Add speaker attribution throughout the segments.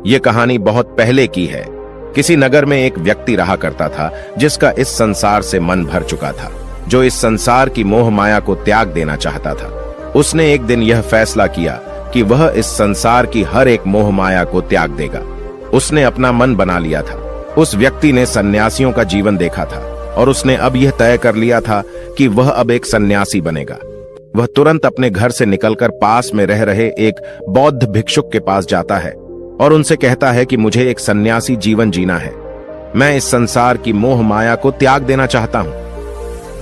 Speaker 1: ये कहानी बहुत पहले की है। किसी नगर में एक व्यक्ति रहा करता था जिसका इस संसार से मन भर चुका था, जो इस संसार की मोह माया को त्याग देना चाहता था। उसने एक दिन यह फैसला किया कि वह इस संसार की हर एक मोह माया को त्याग देगा। उसने अपना मन बना लिया था। उस व्यक्ति ने सन्यासियों का जीवन देखा था और उसने अब यह तय कर लिया था कि वह अब एक सन्यासी बनेगा। वह तुरंत अपने घर से निकलकर पास में रह रहे एक बौद्ध भिक्षुक के पास जाता है और उनसे कहता है कि मुझे एक सन्यासी जीवन जीना है। मैं इस संसार की मोह माया को त्याग देना चाहता हूं।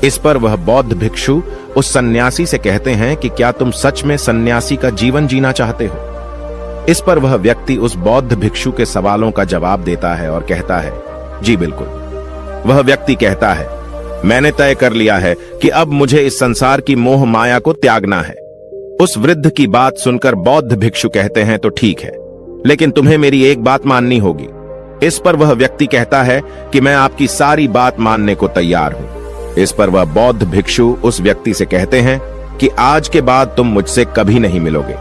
Speaker 1: इस पर वह बौद्ध भिक्षु उस सन्यासी से कहते हैं कि क्या तुम सच में सन्यासी का जीवन जीना चाहते हो? इस पर वह व्यक्ति उस बौद्ध भिक्षु के सवालों का जवाब देता है और कहता है, जी बिल्कुल। वह व्यक्ति कहता है, मैंने तय कर लिया है कि अब मुझे इस संसार की मोह माया को त्यागना है। उस वृद्ध की बात सुनकर बौद्ध भिक्षु कहते हैं, तो ठीक है, लेकिन तुम्हें मेरी एक बात माननी होगी। इस पर वह व्यक्ति कहता है कि मैं आपकी सारी बात मानने को तैयार हूं। इस पर वह बौद्ध भिक्षु उस व्यक्ति से कहते हैं कि आज के बाद तुम मुझसे कभी नहीं मिलोगे।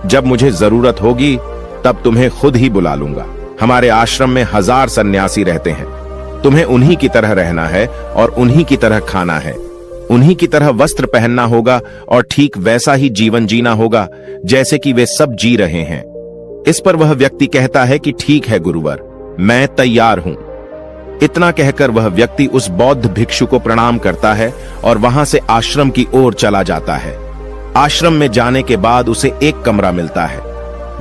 Speaker 1: जब मुझे जरूरत होगी तब तुम्हें खुद ही बुला लूंगा। हमारे आश्रम में 1000 सन्यासी रहते हैं। तुम्हें उन्हीं की तरह रहना है और उन्हीं की तरह खाना है, उन्हीं की तरह वस्त्र पहनना होगा और ठीक वैसा ही जीवन जीना होगा जैसे कि वे सब जी रहे हैं। इस पर वह व्यक्ति कहता है कि ठीक है गुरुवर, मैं तैयार हूं। इतना कहकर वह व्यक्ति उस बौद्ध भिक्षु को प्रणाम करता है और वहां से आश्रम की ओर चला जाता है। आश्रम में जाने के बाद उसे एक कमरा मिलता है।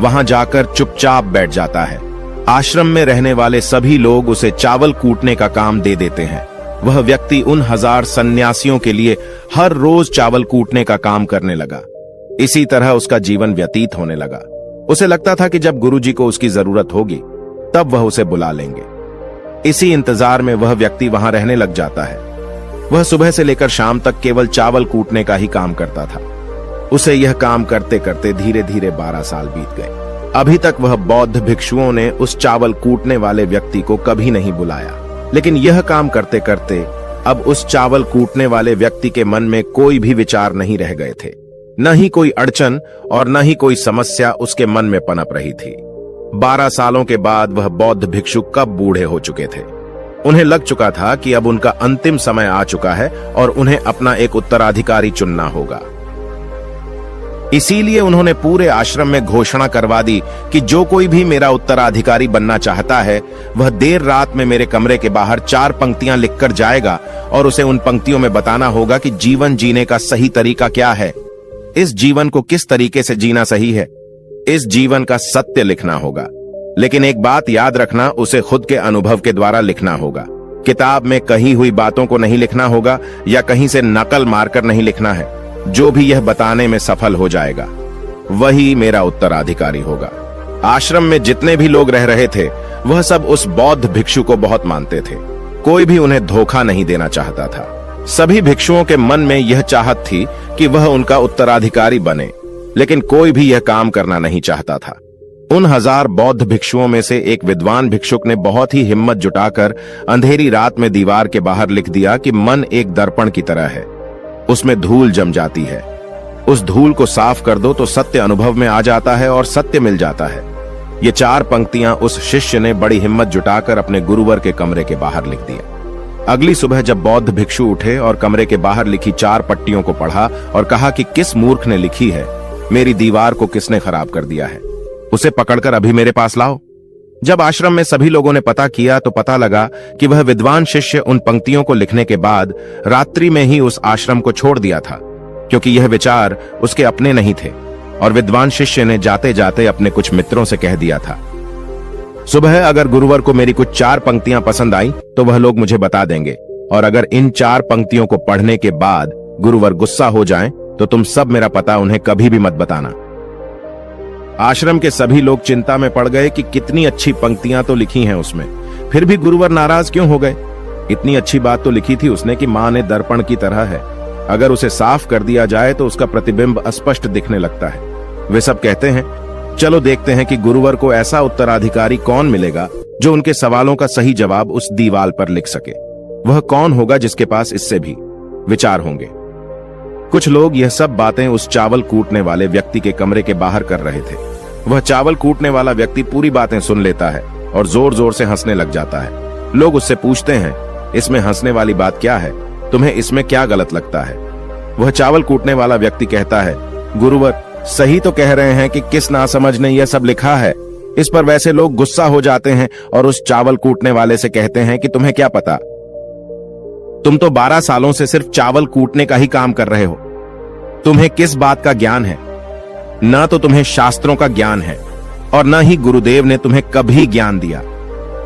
Speaker 1: वहां जाकर चुपचाप बैठ जाता है। आश्रम में रहने वाले सभी लोग उसे चावल कूटने का काम दे देते हैं। वह व्यक्ति उन 1000 सन्यासियों के लिए हर रोज चावल कूटने का काम करने लगा। इसी तरह उसका जीवन व्यतीत होने लगा। उसे लगता था कि जब गुरुजी को उसकी जरूरत होगी तब वह उसे बुला लेंगे। इसी इंतजार में वह व्यक्ति वहां रहने लग जाता है। वह सुबह से लेकर शाम तक केवल चावल कूटने का ही काम करता था। उसे यह काम करते करते धीरे धीरे 12 साल बीत गए। अभी तक वह बौद्ध भिक्षुओं ने उस चावल कूटने वाले व्यक्ति को कभी नहीं बुलाया। लेकिन यह काम करते करते अब उस चावल कूटने वाले व्यक्ति के मन में कोई भी विचार नहीं रह गए थे। न ही कोई अड़चन और न ही कोई समस्या उसके मन में पनप रही थी। 12 सालों के बाद वह बौद्ध भिक्षु कब बूढ़े हो चुके थे। उन्हें लग चुका था कि अब उनका अंतिम समय आ चुका है और उन्हें अपना एक उत्तराधिकारी चुनना होगा। इसीलिए उन्होंने पूरे आश्रम में घोषणा करवा दी कि जो कोई भी मेरा उत्तराधिकारी बनना चाहता है वह देर रात में मेरे कमरे के बाहर 4 पंक्तियां लिखकर जाएगा और उसे उन पंक्तियों में बताना होगा कि जीवन जीने का सही तरीका क्या है, इस जीवन को किस तरीके से जीना सही है। इस जीवन का सत्य लिखना होगा। लेकिन एक बात याद रखना, उसे खुद के अनुभव के द्वारा लिखना होगा। किताब में कही हुई बातों को नहीं लिखना होगा या कहीं से नकल मारकर नहीं लिखना है। जो भी यह बताने में सफल हो जाएगा वही मेरा उत्तराधिकारी होगा। आश्रम में जितने भी लोग रह रहे थे वह सब उस बौद्ध भिक्षु को बहुत मानते थे। कोई भी उन्हें धोखा नहीं देना चाहता था। सभी भिक्षुओं के मन में यह चाहत थी कि वह उनका उत्तराधिकारी बने, लेकिन कोई भी यह काम करना नहीं चाहता था। उन 1000 बौद्ध भिक्षुओं में से एक विद्वान भिक्षुक ने बहुत ही हिम्मत जुटाकर अंधेरी रात में दीवार के बाहर लिख दिया कि मन एक दर्पण की तरह है, उसमें धूल जम जाती है। उस धूल को साफ कर दो तो सत्य अनुभव में आ जाता है और सत्य मिल जाता है। ये 4 पंक्तियां उस शिष्य ने बड़ी हिम्मत जुटाकर अपने गुरुवर के कमरे के बाहर लिख दिया। अगली सुबह जब बौद्ध भिक्षु उठे और कमरे के बाहर लिखी 4 पट्टियों को पढ़ा और कहा कि किस मूर्ख ने लिखी है, मेरी दीवार को किसने खराब कर दिया है, उसे पकड़कर अभी मेरे पास लाओ। जब आश्रम में सभी लोगों ने पता किया तो पता लगा कि वह विद्वान शिष्य उन पंक्तियों को लिखने के बाद रात्रि में ही उस आश्रम को छोड़ दिया था, क्योंकि यह विचार उसके अपने नहीं थे और विद्वान शिष्य ने जाते जाते अपने कुछ मित्रों से कह दिया था, सुबह अगर गुरुवर को मेरी कुछ 4 पंक्तियां पसंद आई तो वह लोग मुझे बता देंगे, और अगर इन 4 पंक्तियों को पढ़ने के बाद गुरुवर गुस्सा हो जाएं तो तुम सब मेरा पता उन्हें कभी भी मत बताना। आश्रम के सभी लोग चिंता में पड़ गए कि कितनी अच्छी पंक्तियां तो लिखी हैं उसमें, फिर भी गुरुवर नाराज क्यों हो गए। इतनी अच्छी बात तो लिखी थी उसने कि मां ने दर्पण की तरह है, अगर उसे साफ कर दिया जाए तो उसका प्रतिबिंब अस्पष्ट दिखने लगता है। वे सब कहते हैं, चलो देखते हैं कि गुरुवर को ऐसा उत्तराधिकारी कौन मिलेगा जो उनके सवालों का सही जवाब उस दीवार पर लिख सके। वह कौन होगा जिसके पास इससे भी विचार होंगे। कुछ लोग यह सब बातें उस चावल कूटने वाले व्यक्ति के कमरे के बाहर कर रहे थे। वह चावल कूटने वाला व्यक्ति पूरी बातें सुन लेता है और जोर जोर से हंसने लग जाता है। लोग उससे पूछते हैं, इसमें हंसने वाली बात क्या है? तुम्हें इसमें क्या गलत लगता है? वह चावल कूटने वाला व्यक्ति कहता है, गुरुवर सही तो कह रहे हैं कि किस नासमझ ने यह सब लिखा है। इस पर वैसे लोग गुस्सा हो जाते हैं और उस चावल कूटने वाले से कहते हैं कि तुम्हें क्या पता, तुम तो 12 सालों से सिर्फ चावल कूटने का ही काम कर रहे हो। तुम्हें किस बात का ज्ञान है? न तो तुम्हें शास्त्रों का ज्ञान है और न ही गुरुदेव ने तुम्हें कभी ज्ञान दिया।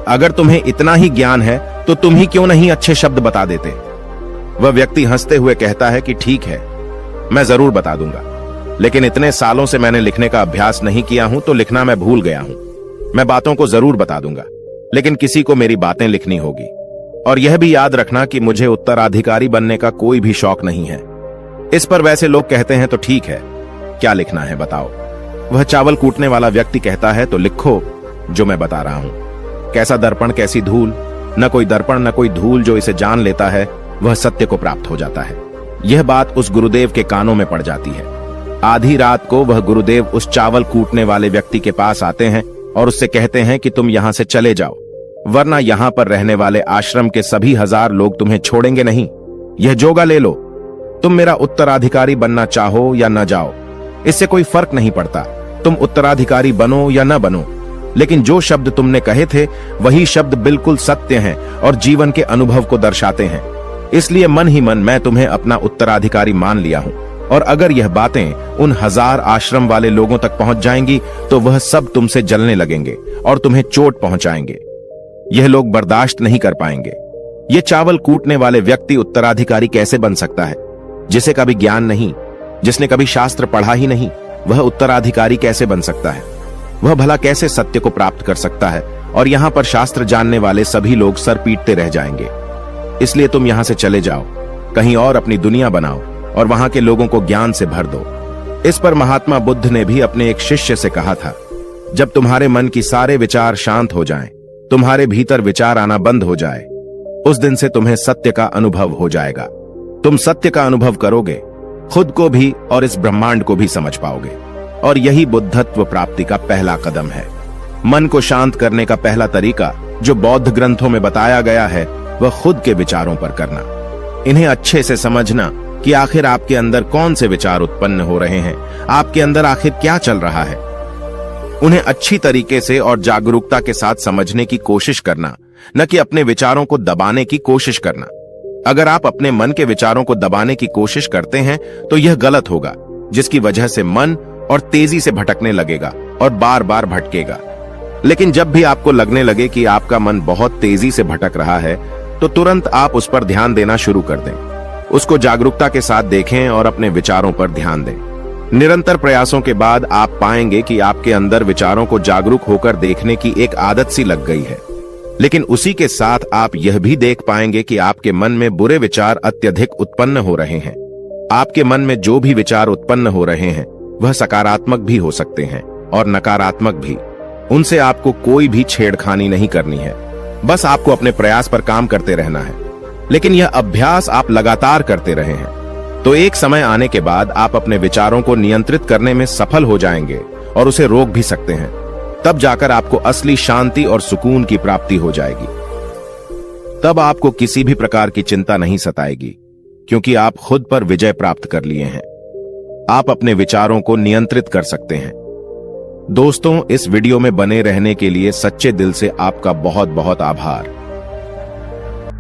Speaker 1: अगर तुम्हें इतना ही ज्ञान है तो तुम ही क्यों नहीं अच्छे शब्द बता देते? वह व्यक्ति हंसते हुए कहता है कि ठीक है, मैं जरूर बता दूंगा, लेकिन इतने सालों से मैंने लिखने का अभ्यास नहीं किया हूं तो लिखना मैं भूल गया हूं। मैं बातों को जरूर बता दूंगा, लेकिन किसी को मेरी बातें लिखनी होगी। और यह भी याद रखना कि मुझे उत्तराधिकारी बनने का कोई भी शौक नहीं है। इस पर वैसे लोग कहते हैं, तो ठीक है, क्या लिखना है बताओ। वह चावल कूटने वाला व्यक्ति कहता है, तो लिखो जो मैं बता रहा हूं। कैसा दर्पण कैसी धूल, न कोई दर्पण न कोई धूल, जो इसे जान लेता है वह सत्य को प्राप्त हो जाता है। यह बात उस गुरुदेव के कानों में पड़ जाती है। आधी रात को वह गुरुदेव उस चावल कूटने वाले व्यक्ति के पास आते हैं और उससे कहते हैं कि तुम यहां से चले जाओ, वरना यहां पर रहने वाले आश्रम के सभी 1000 लोग तुम्हें छोड़ेंगे नहीं। यह जोगा ले लो, तुम मेरा उत्तराधिकारी बनना चाहो या न जाओ, इससे कोई फर्क नहीं पड़ता। तुम उत्तराधिकारी बनो या न बनो, लेकिन जो शब्द तुमने कहे थे वही शब्द बिल्कुल सत्य हैं और जीवन के अनुभव को दर्शाते हैं। इसलिए मन ही मन मैं तुम्हें अपना उत्तराधिकारी मान लिया हूं। और अगर यह बातें उन 1000 आश्रम वाले लोगों तक पहुंच जाएंगी तो वह सब तुमसे जलने लगेंगे और तुम्हें चोट पहुंचाएंगे। यह लोग बर्दाश्त नहीं कर पाएंगे। यह चावल कूटने वाले व्यक्ति उत्तराधिकारी कैसे बन सकता है? जिसे कभी ज्ञान नहीं, जिसने कभी शास्त्र पढ़ा ही नहीं, वह उत्तराधिकारी कैसे बन सकता है? वह भला कैसे सत्य को प्राप्त कर सकता है? और यहां पर शास्त्र जानने वाले सभी लोग सर पीटते रह जाएंगे। इसलिए तुम यहां से चले जाओ, कहीं और अपनी दुनिया बनाओ और वहां के लोगों को ज्ञान से भर दो। इस पर महात्मा बुद्ध ने भी अपने एक शिष्य से कहा था, जब तुम्हारे मन की सारे विचार शांत हो जाएं, तुम्हारे भीतर विचार आना बंद हो जाए, उस दिन से तुम्हें सत्य का अनुभव हो जाएगा। तुम सत्य का अनुभव करोगे, खुद को भी और इस ब्रह्मांड को भी समझ पाओगे। और यही बुद्धत्व प्राप्ति का पहला कदम है। मन को शांत करने का पहला तरीका जो बौद्ध ग्रंथों में बताया गया है वह खुद के विचारों पर करना। इन्हें अच्छे से समझना कि आखिर आपके अंदर कौन से विचार उत्पन्न हो रहे हैं, आपके अंदर आखिर क्या चल रहा है। उन्हें अच्छी तरीके से और जागरूकता के साथ समझने की कोशिश करना, न कि अपने विचारों को दबाने की कोशिश करना। अगर आप अपने मन के विचारों को दबाने की कोशिश करते हैं तो यह गलत होगा, जिसकी वजह से मन और तेजी से भटकने लगेगा और बार बार भटकेगा। लेकिन जब भी आपको लगने लगे कि आपका मन बहुत तेजी से भटक रहा है तो तुरंत आप उस पर ध्यान देना शुरू कर दें। उसको जागरूकता के साथ देखें और अपने विचारों पर ध्यान दें। निरंतर प्रयासों के बाद आप पाएंगे कि आपके अंदर विचारों को जागरूक होकर देखने की एक आदत सी लग गई है। लेकिन उसी के साथ आप यह भी देख पाएंगे कि आपके मन में बुरे विचार अत्यधिक उत्पन्न हो रहे हैं। आपके मन में जो भी विचार उत्पन्न हो रहे हैं वह सकारात्मक भी हो सकते हैं और नकारात्मक भी। उनसे आपको कोई भी छेड़खानी नहीं करनी है, बस आपको अपने प्रयास पर काम करते रहना है। लेकिन यह अभ्यास आप लगातार करते रहे हैं तो एक समय आने के बाद आप अपने विचारों को नियंत्रित करने में सफल हो जाएंगे और उसे रोक भी सकते हैं। तब जाकर आपको असली शांति और सुकून की प्राप्ति हो जाएगी। तब आपको किसी भी प्रकार की चिंता नहीं सताएगी, क्योंकि आप खुद पर विजय प्राप्त कर लिए हैं। आप अपने विचारों को नियंत्रित कर सकते हैं। दोस्तों, इस वीडियो में बने रहने के लिए सच्चे दिल से आपका बहुत बहुत आभार।